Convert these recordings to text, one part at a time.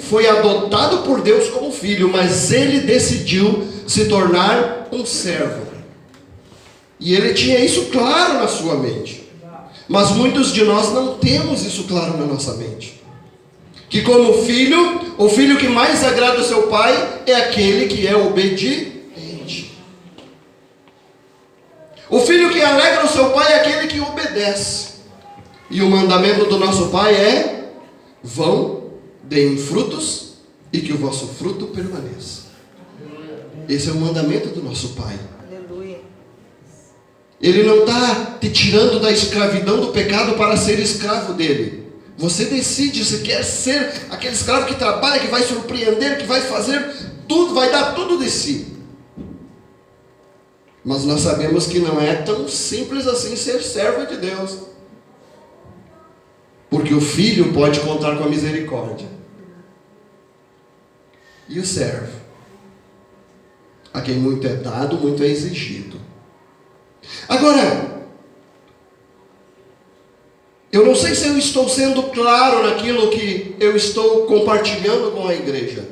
foi adotado por Deus como filho, mas ele decidiu se tornar um servo. E ele tinha isso claro na sua mente. Mas muitos de nós não temos isso claro na nossa mente. Que como filho, o filho que mais agrada o seu pai é aquele que é obediente. O filho que alegra o seu pai é aquele que obedece. E o mandamento do nosso pai é: vão, deem frutos e que o vosso fruto permaneça. Esse é o mandamento do nosso pai. Ele não está te tirando da escravidão do pecado para ser escravo dele. Você decide se quer ser aquele escravo que trabalha, que vai surpreender, que vai fazer tudo, vai dar tudo de si. Mas nós sabemos que não é tão simples assim ser servo de Deus. Porque o filho pode contar com a misericórdia. E o servo? A quem muito é dado, muito é exigido. Agora, eu não sei se eu estou sendo claro naquilo que eu estou compartilhando com a igreja.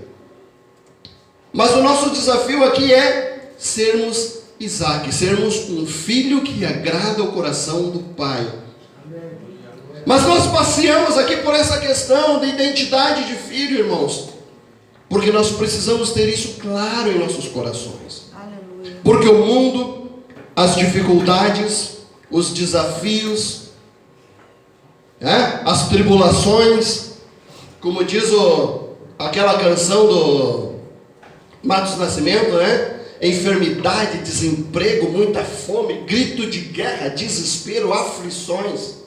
Mas o nosso desafio aqui é sermos Isaac, sermos um filho que agrada o coração do Pai. Mas nós passeamos aqui por essa questão de identidade de filho, irmãos, porque nós precisamos ter isso claro em nossos corações. Porque o mundo, as dificuldades, os desafios, as tribulações, como diz aquela canção do Matos Nascimento, enfermidade, desemprego, muita fome, grito de guerra, desespero, aflições,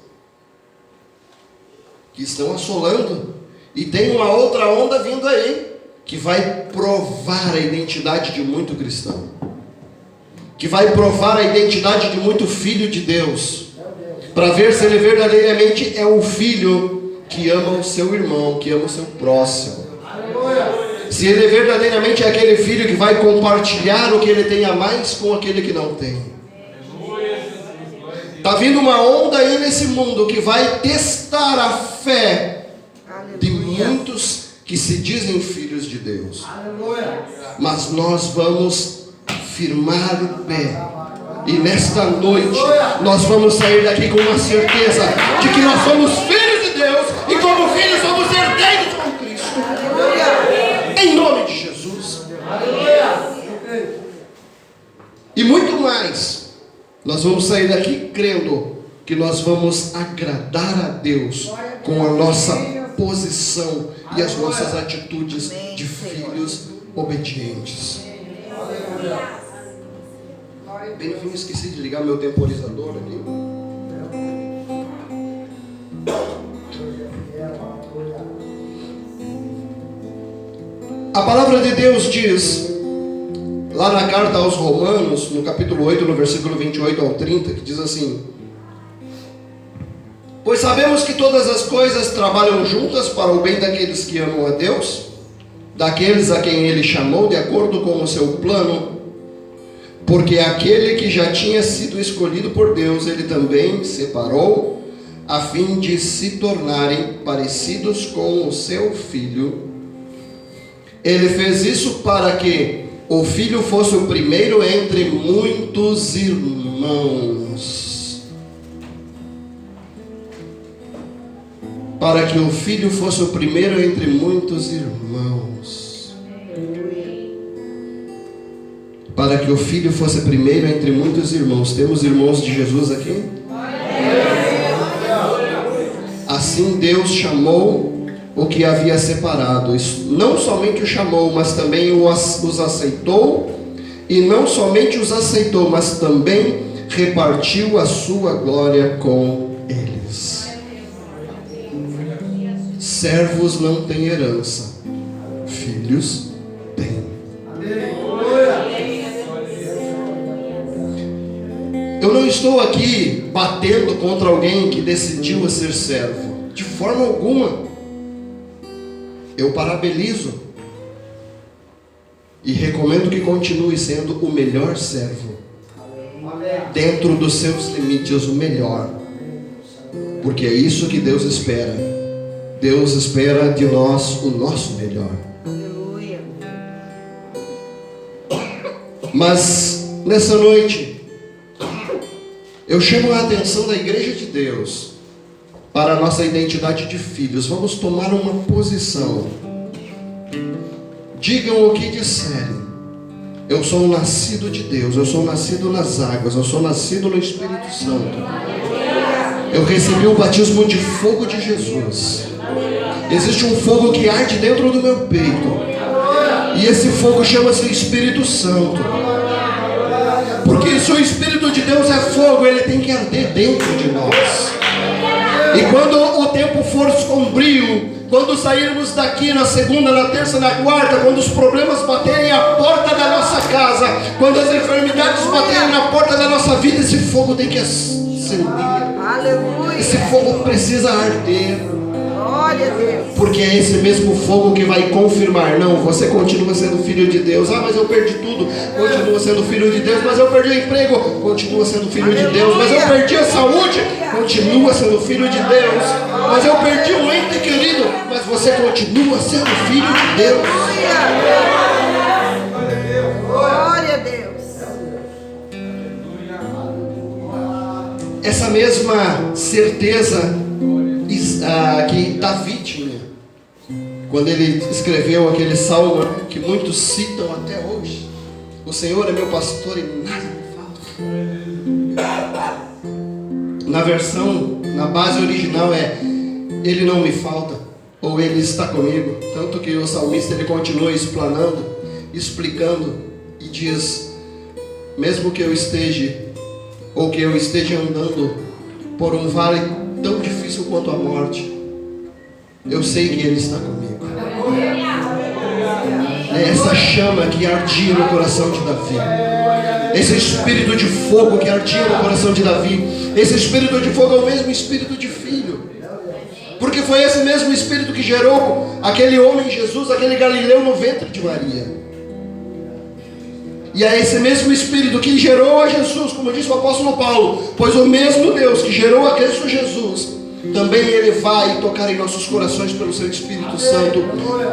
que estão assolando. E tem uma outra onda vindo aí, que vai provar a identidade de muito cristão, que vai provar a identidade de muito filho de Deus, para ver se ele verdadeiramente é o filho que ama o seu irmão, que ama o seu próximo. Se ele verdadeiramente é aquele filho que vai compartilhar o que ele tem a mais com aquele que não tem. Está vindo uma onda aí nesse mundo que vai testar a fé de muitos que se dizem filhos de Deus. Mas nós vamos firmar o pé. E nesta noite nós vamos sair daqui com uma certeza de que nós somos filhos de Deus e como filhos somos herdeiros com Cristo. Em nome de Jesus. E muito mais, nós vamos sair daqui crendo que nós vamos agradar a Deus com a nossa posição e as nossas atitudes de filhos obedientes. Bem, eu esqueci de ligar meu temporizador aqui. A palavra de Deus diz, lá na carta aos Romanos, no capítulo 8, no versículo 28 ao 30, que diz assim: pois sabemos que todas as coisas trabalham juntas para o bem daqueles que amam a Deus, daqueles a quem Ele chamou de acordo com o seu plano. Porque aquele que já tinha sido escolhido por Deus, Ele também separou, a fim de se tornarem parecidos com o seu Filho. Ele fez isso para que o Filho fosse o primeiro entre muitos irmãos. Para que o Filho fosse o primeiro entre muitos irmãos. Para que o Filho fosse primeiro entre muitos irmãos. Temos irmãos de Jesus aqui? Assim Deus chamou o que havia separado. Não somente o chamou, mas também os aceitou. E não somente os aceitou, mas também repartiu a sua glória com eles. Servos não têm herança, filhos têm. Eu não estou aqui batendo contra alguém que decidiu ser servo, de forma alguma. Eu parabenizo e recomendo que continue sendo o melhor servo, dentro dos seus limites, o melhor, porque é isso que Deus espera Deus espera de nós o nosso melhor. Aleluia. Mas nessa noite, eu chamo a atenção da igreja de Deus para a nossa identidade de filhos. Vamos tomar uma posição. Digam o que disserem. Eu sou um nascido de Deus, eu sou nascido nas águas, eu sou nascido no Espírito Santo. Eu recebi o batismo de fogo de Jesus. Existe um fogo que arde dentro do meu peito. E esse fogo chama-se Espírito Santo. Porque se o Espírito de Deus é fogo, ele tem que arder dentro de nós. E quando o tempo for sombrio, quando sairmos daqui na segunda, na terça, na quarta, quando os problemas baterem à porta da nossa casa, quando as enfermidades baterem na porta da nossa vida, esse fogo tem que acender. Aleluia. Esse fogo precisa arder. Glória a Deus. Porque é esse mesmo fogo que vai confirmar. Não, você continua sendo filho de Deus. Ah, mas eu perdi tudo. Continua sendo filho de Deus. Mas eu perdi o emprego. Continua sendo filho de Deus. Mas eu perdi a saúde. Continua sendo filho de Deus. Mas eu perdi um ente querido. Mas você continua sendo filho de Deus. Glória a Deus. Essa mesma certeza que Davi tinha quando ele escreveu aquele salmo que muitos citam até hoje: o Senhor é meu pastor e nada me falta. Na base original é Ele não me falta, ou Ele está comigo. Tanto que o salmista ele continua explanando, explicando e diz: mesmo que eu esteja andando por um vale tão difícil quanto a morte, eu sei que Ele está comigo. É essa chama que ardia no coração de Davi, esse espírito de fogo que ardia no coração de Davi. Esse espírito de fogo é o mesmo espírito de filho, porque foi esse mesmo espírito que gerou aquele homem Jesus, aquele Galileu no ventre de Maria. E é esse mesmo Espírito que gerou a Jesus, como disse o apóstolo Paulo, pois o mesmo Deus que gerou a Cristo Jesus, também Ele vai tocar em nossos corações pelo seu Espírito Santo,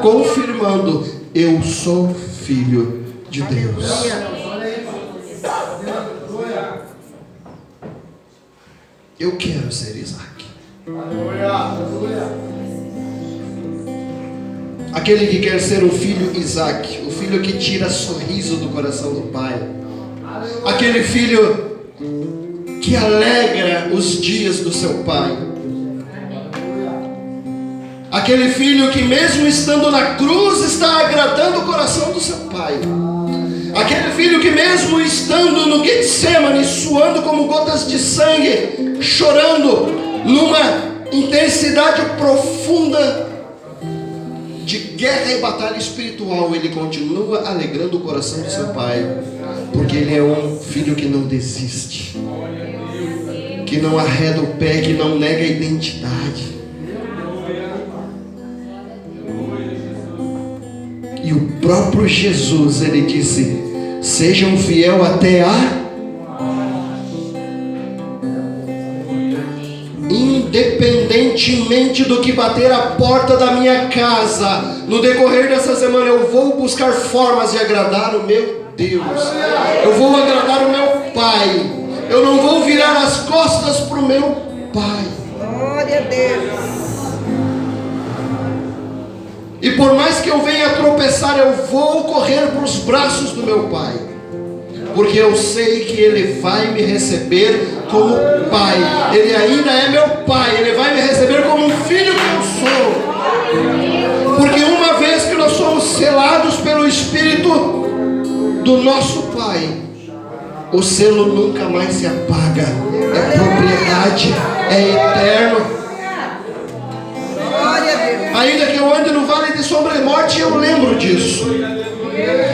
confirmando: eu sou filho de Deus. Eu quero ser Isaac. Aquele que quer ser o filho Isaac, o filho que tira sorriso do coração do pai, aquele filho que alegra os dias do seu pai, aquele filho que mesmo estando na cruz está agradando o coração do seu pai, aquele filho que mesmo estando no Getsemane, suando como gotas de sangue, chorando numa intensidade profunda de guerra e batalha espiritual, ele continua alegrando o coração do seu pai, porque ele é um filho que não desiste, que não arreda o pé, que não nega a identidade. E o próprio Jesus, ele disse: sejam fiel até a... Independentemente do que bater a porta da minha casa, no decorrer dessa semana eu vou buscar formas de agradar o meu Deus. Eu vou agradar o meu Pai. Eu não vou virar as costas para o meu Pai. Glória a Deus. E por mais que eu venha tropeçar, eu vou correr para os braços do meu Pai, porque eu sei que Ele vai me receber como Pai. Ele ainda é meu Pai. Ele vai me receber como um filho que eu sou. Porque uma vez que nós somos selados pelo Espírito do nosso Pai, o selo nunca mais se apaga. É propriedade, é eterno. Ainda que eu ande no vale de sombra e morte, eu lembro disso.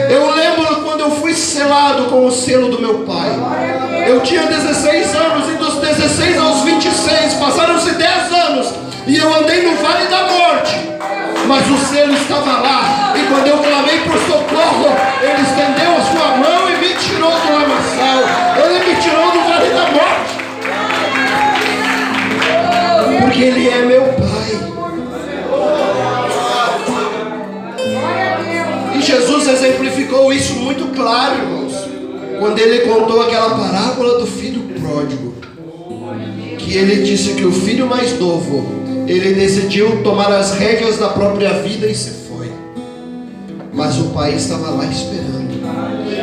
Eu lembro quando eu fui selado com o selo do meu Pai. Eu tinha 16 anos e dos 16 aos 26 passaram-se 10 anos e eu andei no vale da morte, mas o selo estava lá. E quando eu clamei por socorro, Ele estendeu a sua mão e me tirou do lamaçal. Ele me tirou do vale da morte, porque Ele é meu Pai. que Jesus exemplificou isso muito claro, irmãos, quando ele contou aquela parábola do filho pródigo, que ele disse que o filho mais novo, ele decidiu tomar as rédeas da própria vida e se foi, mas o pai estava lá esperando.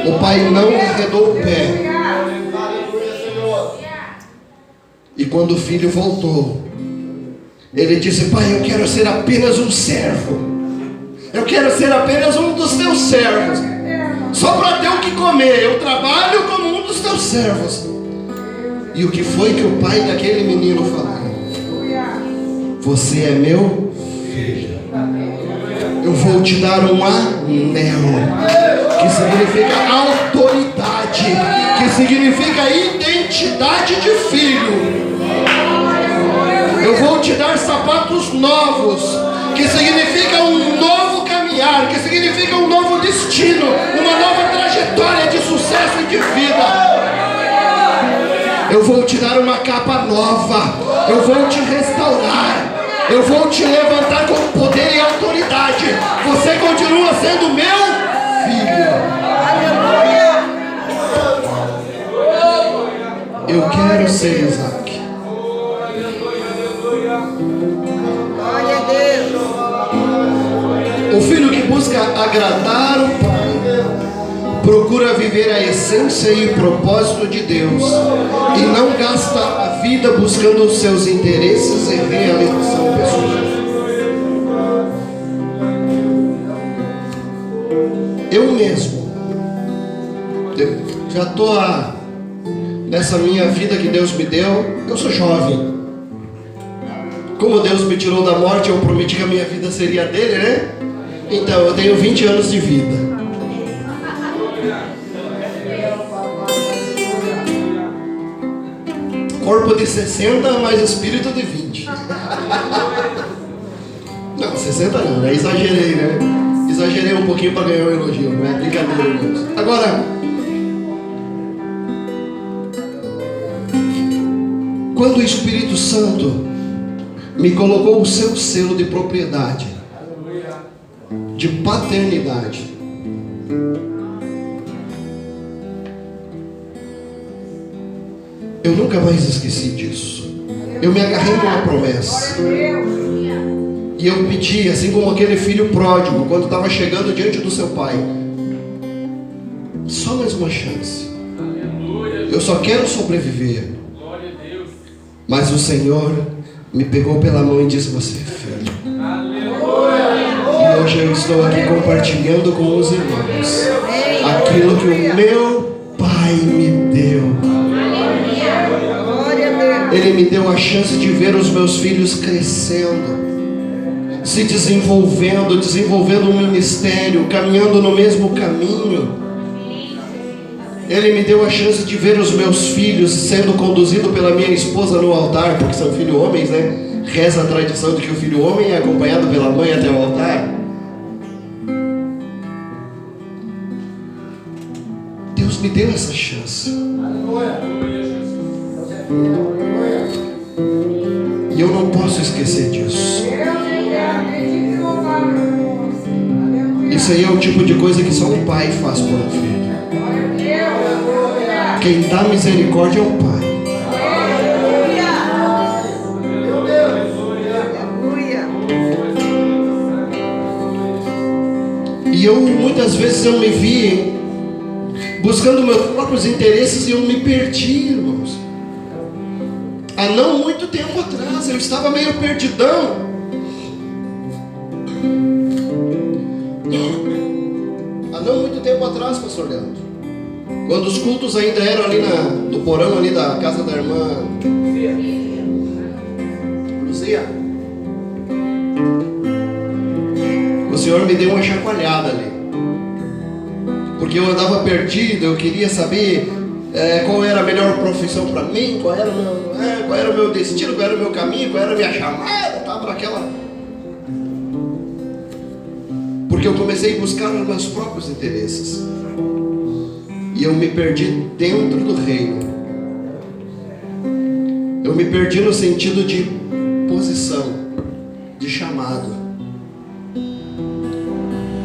O pai não arredou o pé. E quando o filho voltou, ele disse: pai, eu quero ser apenas um servo. Eu quero ser apenas um dos teus servos. Só para ter o que comer. Eu trabalho como um dos teus servos. E o que foi que o pai daquele menino falou? Você é meu filho. Eu vou te dar um anel, que significa autoridade, que significa identidade de filho. Eu vou te dar sapatos novos, que significa um novo caminhar, que significa um novo destino, uma nova trajetória de sucesso e de vida. Eu vou te dar uma capa nova, eu vou te restaurar, eu vou te levantar com poder e autoridade. Você continua sendo meu filho. Eu quero ser Isaac. Glória a Deus. O filho que busca agradar o pai procura viver a essência e o propósito de Deus e não gasta a vida buscando os seus interesses e realização pessoal. Eu mesmo já estou nessa minha vida que Deus me deu. Eu sou jovem. Como Deus me tirou da morte, eu prometi que a minha vida seria dele, né? Então eu tenho 20 anos de vida. Corpo de 60, mas espírito de 20. Não, 60 não, né? Exagerei, né? Exagerei um pouquinho para ganhar um elogio, não é brincadeira, irmãos. Agora, quando o Espírito Santo me colocou o seu selo de propriedade, de paternidade, eu nunca mais esqueci disso. Eu me agarrei numa promessa. E eu pedi, assim como aquele filho pródigo, quando estava chegando diante do seu pai, só mais uma chance. Eu só quero sobreviver. Mas o Senhor me pegou pela mão e disse: você é filho. E hoje eu estou aqui compartilhando com os irmãos aquilo que o meu pai me deu. Ele me deu a chance de ver os meus filhos crescendo, se desenvolvendo um ministério, caminhando no mesmo caminho. Ele me deu a chance de ver os meus filhos sendo conduzidos pela minha esposa no altar, porque são filhos homens, né? Reza a tradição de que o filho homem é acompanhado pela mãe até o altar. Deus me deu essa chance. E eu não posso esquecer disso. Isso aí é o tipo de coisa que só um pai faz por um filho. Quem dá misericórdia é o pai. E eu muitas vezes eu me vi buscando meus próprios interesses e eu me perdi, irmãos. Há não muito tempo atrás eu estava meio perdidão. Há não muito tempo atrás, pastor Leandro, quando os cultos ainda eram ali no porão ali da casa da irmã Luzia, o Senhor me deu uma chacoalhada ali, porque eu andava perdido. Eu queria saber qual era a melhor profissão para mim, qual era o meu destino, qual era o meu caminho, qual era a minha chamada. Estava naquela... Porque eu comecei a buscar os meus próprios interesses. E eu me perdi dentro do reino. Eu me perdi no sentido de posição, de chamado.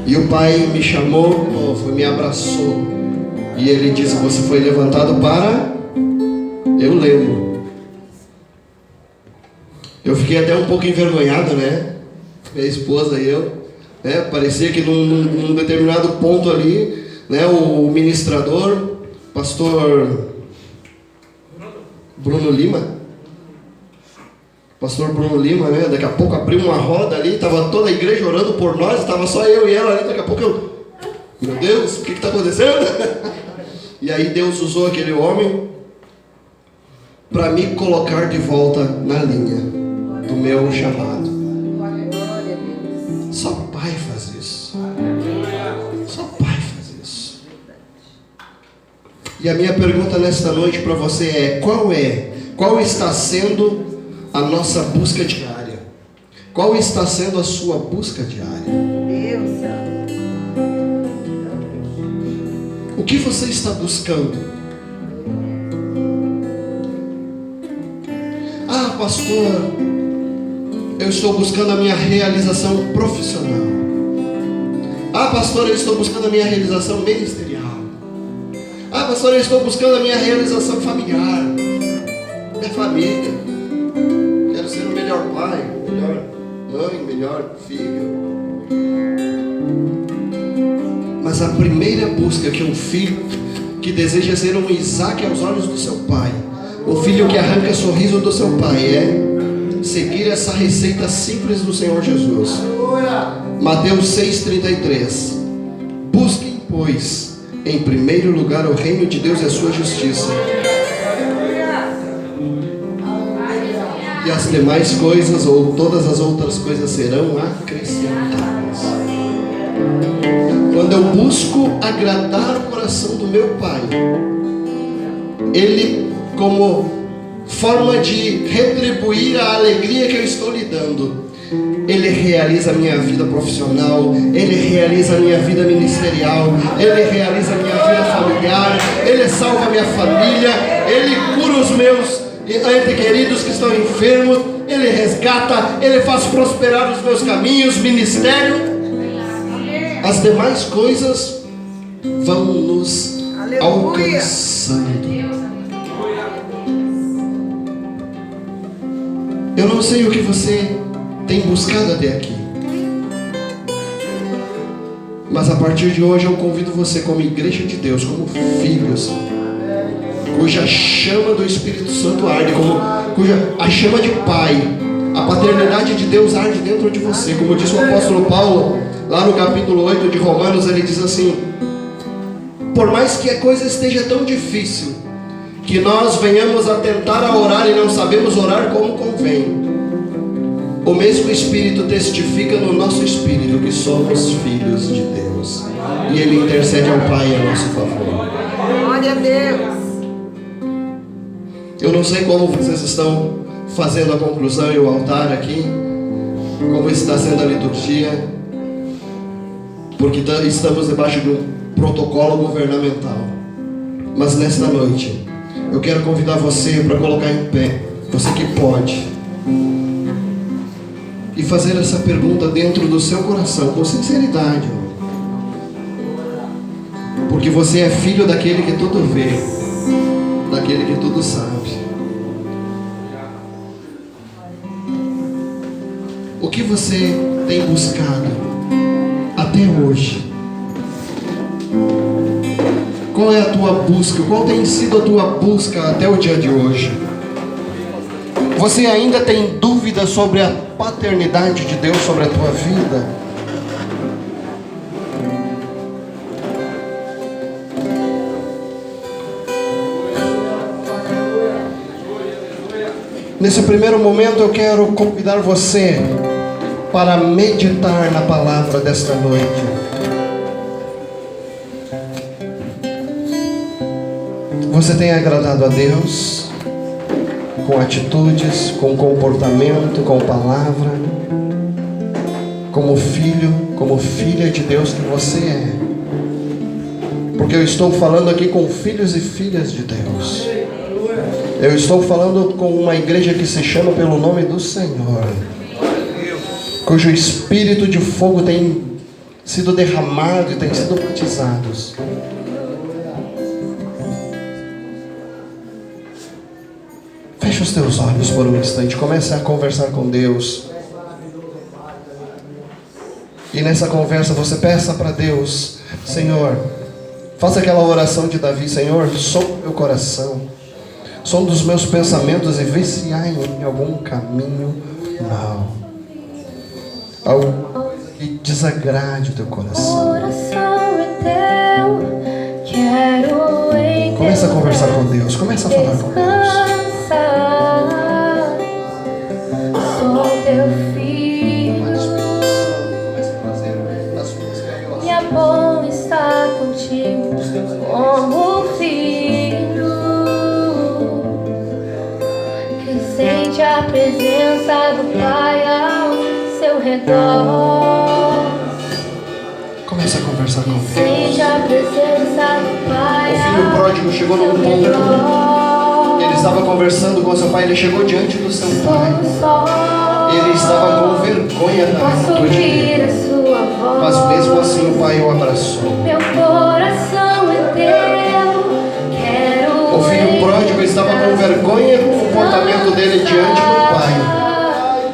E o pai me chamou de novo, me abraçou. E ele disse: você foi levantado para... Eu lembro. Eu fiquei até um pouco envergonhado, né? Minha esposa e eu, né? Parecia que num determinado ponto ali, né? O ministrador, pastor Bruno Lima, né? Daqui a pouco abriu uma roda ali, estava toda a igreja orando por nós, estava só eu e ela ali. Daqui a pouco eu, meu Deus, o que está acontecendo? E aí Deus usou aquele homem para me colocar de volta na linha do meu chamado. Só pai faz isso. Só pai faz isso. E a minha pergunta nesta noite para você é: qual está sendo a nossa busca diária? Qual está sendo a sua busca diária? O que você está buscando? Ah, pastor, eu estou buscando a minha realização profissional. Ah, pastor, eu estou buscando a minha realização ministerial. Ah, pastor, eu estou buscando a minha realização familiar. Minha família. Quero ser o melhor pai, melhor mãe, melhor filho. Mas a primeira busca que um filho que deseja ser um Isaac aos olhos do seu pai, um filho que arranca sorriso do seu pai, é seguir essa receita simples do Senhor Jesus. Mateus 6,33. Busquem, pois, em primeiro lugar o reino de Deus e a sua justiça, e as demais coisas, ou todas as outras coisas, serão acrescentadas. Quando eu busco agradar o coração do meu pai, ele, como forma de retribuir a alegria que eu estou lhe dando, ele realiza a minha vida profissional, ele realiza a minha vida ministerial, ele realiza a minha vida familiar, ele salva a minha família, ele cura os meus entes queridos que estão enfermos, ele resgata, ele faz prosperar os meus caminhos, ministério. As demais coisas vão nos alcançando. Eu não sei o que você tem buscado até aqui, mas a partir de hoje eu convido você, como igreja de Deus, como filhos, cuja chama do Espírito Santo arde, cuja a chama de pai, a paternidade de Deus arde dentro de você. Como disse o apóstolo Paulo, lá no capítulo 8 de Romanos, ele diz assim: por mais que a coisa esteja tão difícil, que nós venhamos a tentar a orar e não sabemos orar como convém, o mesmo Espírito testifica no nosso espírito que somos filhos de Deus, e Ele intercede ao Pai a nosso favor. Glória a Deus. Eu não sei como vocês estão fazendo a conclusão e o altar aqui, como está sendo a liturgia, porque estamos debaixo de um protocolo governamental. Mas nesta noite eu quero convidar você para colocar em pé, você que pode, e fazer essa pergunta dentro do seu coração, com sinceridade, porque você é filho daquele que tudo vê, daquele que tudo sabe. O que você tem buscado até hoje? Qual é a tua busca? Qual tem sido a tua busca até o dia de hoje? Você ainda tem dúvida sobre a paternidade de Deus sobre a tua vida? Nesse primeiro momento eu quero convidar você para meditar na palavra desta noite. Você tem agradado a Deus com atitudes, com comportamento, com palavra, como filho, como filha de Deus que você é? Porque eu estou falando aqui com filhos e filhas de Deus. Eu estou falando com uma igreja que se chama pelo nome do Senhor, cujo espírito de fogo tem sido derramados e têm sido batizados. Feche os teus olhos por um instante, comece a conversar com Deus. E nessa conversa você peça para Deus: Senhor, faça aquela oração de Davi: Senhor, sonda meu coração, sonda os meus pensamentos e vê se há em mim algum caminho mau, alguma coisa que desagrade o teu coração. Comece a conversar com Deus, comece a falar com Deus. Sou teu filho, e é bom estar contigo como filho que sente a presença do Pai ao seu redor. Comece a conversar com Deus. Sente a presença do Pai. O filho pródigo chegou num ponto. Ele estava conversando com seu pai, ele chegou diante do seu pai. Ele estava com vergonha da atitude, mas mesmo assim o pai o abraçou. Meu coração é teu, quero. O filho pródigo estava com vergonha do comportamento dele diante do pai,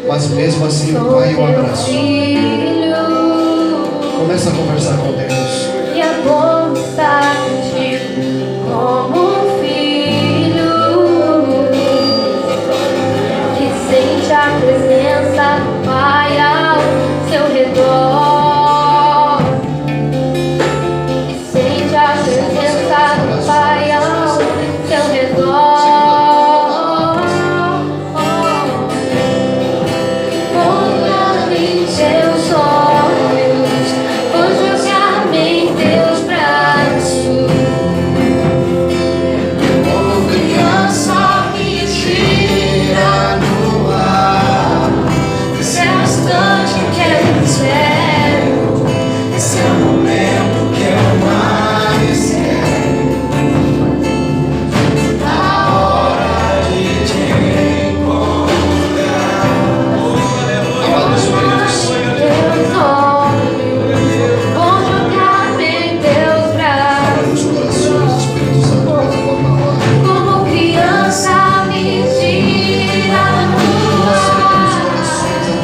mas mesmo assim o pai o abraçou. Começa a conversar com Deus. E é bom estar contigo como um filho que sente a presença do Pai ao seu redor. Que sente a presença do Pai ao seu redor. Olha-me em teus olhos, vou jogar-me em teus braços. Como criança que gira no ar, Esse é o instante que eu espero. esse é o momento que eu mais quero. A hora de te encontrar. Amado Espírito Santo, Teus olhos vão jogar-me em teus braços. nos corações, Espírito Santo, faz a tua palavra. Como criança me gira no ar.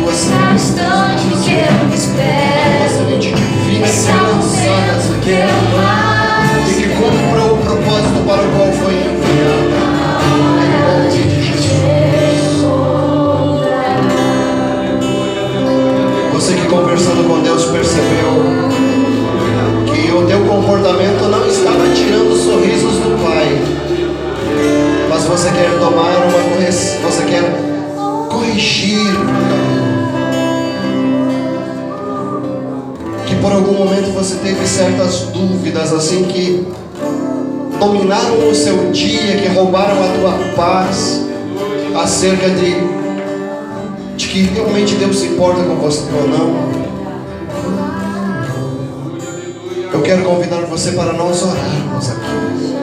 Esse é o instante que eu espero. Semente divina Esse ser é o lançada momento que aqui eu mais e que cumpra o propósito para o qual foi enviada. Em nome de Jesus. Você que conversando com Deus percebeu que o teu comportamento não estava tirando os sorrisos do Pai, mas você quer tomar uma correção, você quer corrigir. Que por algum momento você teve certas dúvidas assim que dominaram o seu dia, que roubaram a tua paz acerca de que realmente Deus se importa com você ou não. Eu quero convidar você para nós orarmos aqui.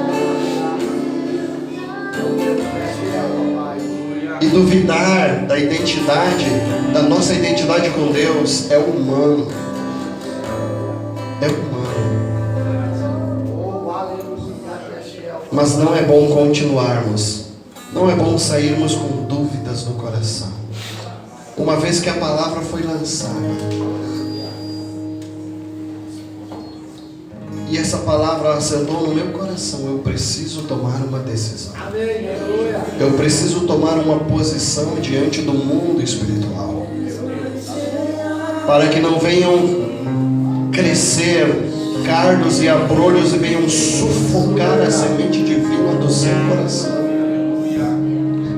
E duvidar da identidade, da nossa identidade com Deus é humano. É humano. Mas não é bom continuarmos. Não é bom sairmos com dúvidas no coração. Uma vez que a palavra foi lançada. E essa palavra assentou no meu coração. Eu preciso tomar uma decisão. Eu preciso tomar uma posição diante do mundo espiritual. Para que não venham crescer cardos e abrolhos e venham sufocar a semente divina do seu coração.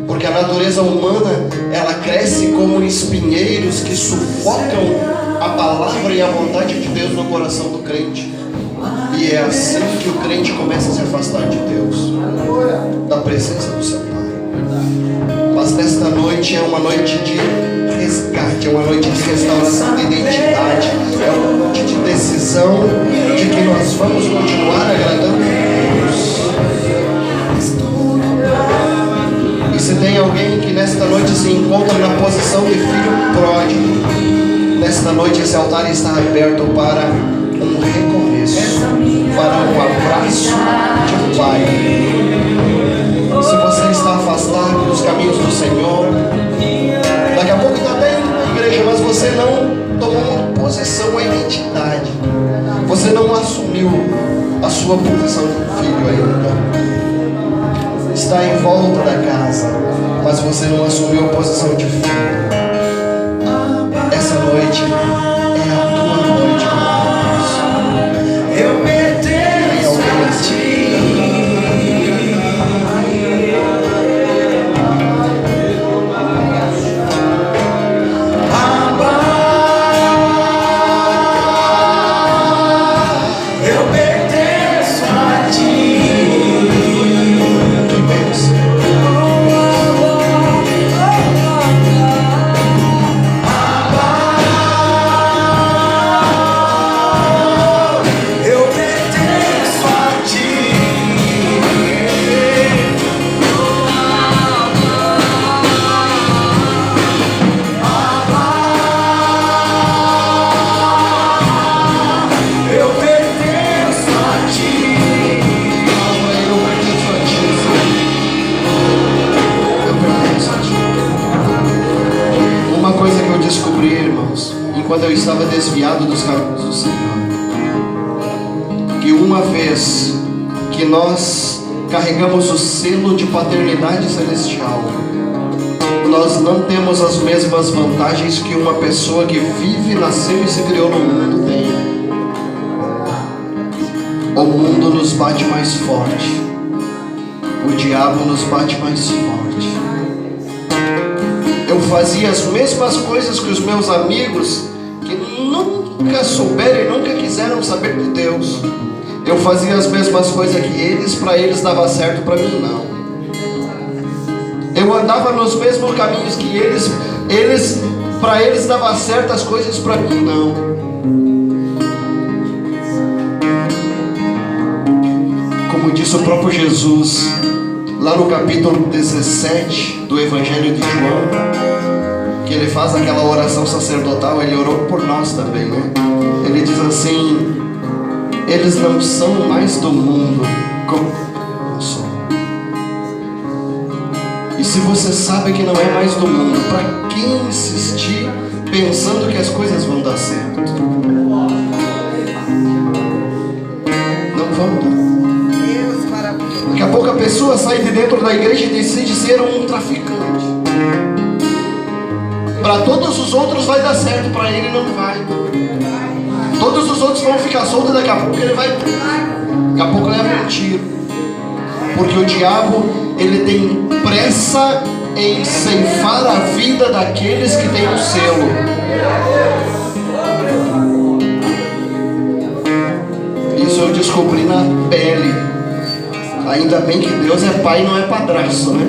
Porque a natureza humana, ela cresce como espinheiros que sufocam a palavra e a vontade de Deus no coração do crente. E é assim que o crente começa a se afastar de Deus, da presença do seu Pai. Mas nesta noite é uma noite de resgate, é uma noite de restauração de identidade, é uma noite de decisão de que nós vamos continuar agradando a Deus. E se tem alguém que nesta noite se encontra na posição de filho pródigo, nesta noite esse altar está aberto para um recomeço, para um abraço de Pai. Se você está afastado dos caminhos do Senhor, daqui a pouco está até indo na igreja, mas você não tomou uma posição, uma identidade, você não assumiu a sua posição de filho ainda. Está em volta da casa, mas você não assumiu a posição de filho. Essa noite é a tua noite, meu Deus. Eu pertenço a ti. Eu pertenço a ti. Que bênção. Descobri, irmãos, enquanto eu estava desviado dos caminhos do Senhor, que uma vez que nós carregamos o selo de paternidade celestial, nós não temos as mesmas vantagens que uma pessoa que vive, nasceu e se criou no mundo tem. O mundo nos bate mais forte, o diabo nos bate mais forte. Eu fazia as mesmas coisas que os meus amigos que nunca souberam e nunca quiseram saber de Deus. Eu fazia as mesmas coisas que eles, para eles dava certo, para mim não. Eu andava nos mesmos caminhos que eles para eles dava certo as coisas, para mim não. Como disse o próprio Jesus, lá no capítulo 17 do Evangelho de João, que ele faz aquela oração sacerdotal, ele orou por nós também, né? Ele diz assim: eles não são mais do mundo, como eu sou. E se você sabe que não é mais do mundo, para que insistir pensando que as coisas vão dar certo? Não vão dar. Daqui a pouco a pessoa sai de dentro da igreja e decide ser um traficante. Para todos os outros vai dar certo, para ele não vai. Todos os outros vão ficar soltos, daqui a pouco ele vai. Daqui a pouco leva um tiro. Porque o diabo, ele tem pressa em ceifar a vida daqueles que têm o selo. Isso eu descobri na pele. Ainda bem que Deus é pai e não é padrasto, né?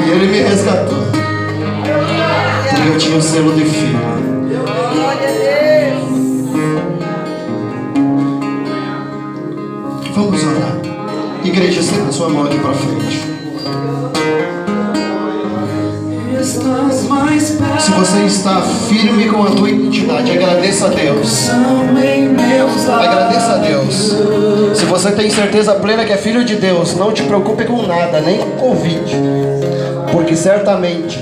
E ele me resgatou. Porque eu tinha o selo de filho. Vamos orar. Igreja, estenda a sua mão aqui para frente. Se você está firme com a tua identidade, agradeça a Deus. Agradeça a Deus. Se você tem certeza plena que é filho de Deus, não te preocupe com nada, nem com convite. Porque certamente,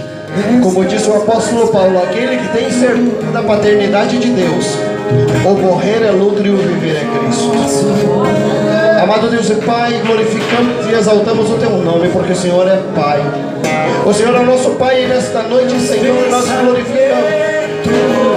como disse o apóstolo Paulo, aquele que tem certeza da paternidade de Deus, o morrer é lucro e o viver é Cristo. Amado Deus e Pai, glorificamos e exaltamos o Teu nome, porque o Senhor é Pai. O Senhor é o nosso Pai, e nesta noite, Senhor, nós glorificamos.